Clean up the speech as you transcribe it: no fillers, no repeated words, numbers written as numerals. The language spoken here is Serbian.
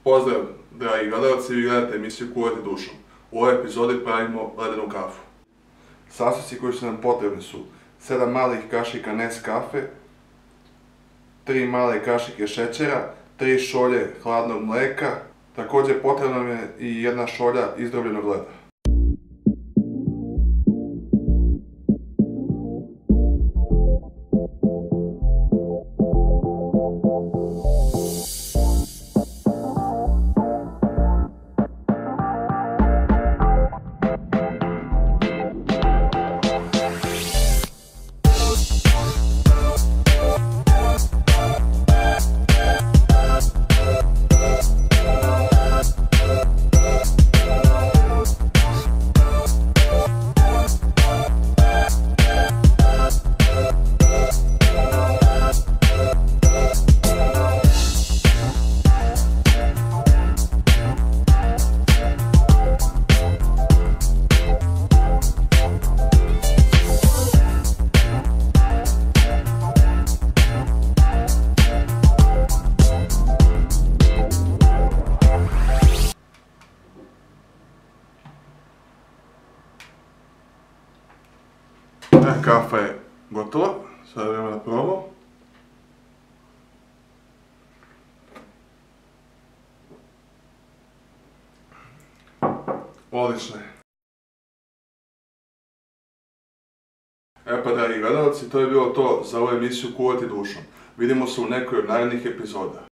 Pozdrav, dragi gledalci, vi gledate emisiju Kuvati dušom. U ovoj epizodi pravimo ledenu kafu. Sastojci koji su nam potrebni su 7 malih kašika Nescafe, 3 male kašike šećera, 3 šolje hladnog mleka, također potrebna nam je i 1 šolja izdrobljenog leda. Kafa je gotova, sada je vreme da probamo. Odlično je. Pa dragi gledalci, to je bilo to za ovu emisiju Kuvati dušom. Vidimo se u nekoj od narednih epizoda.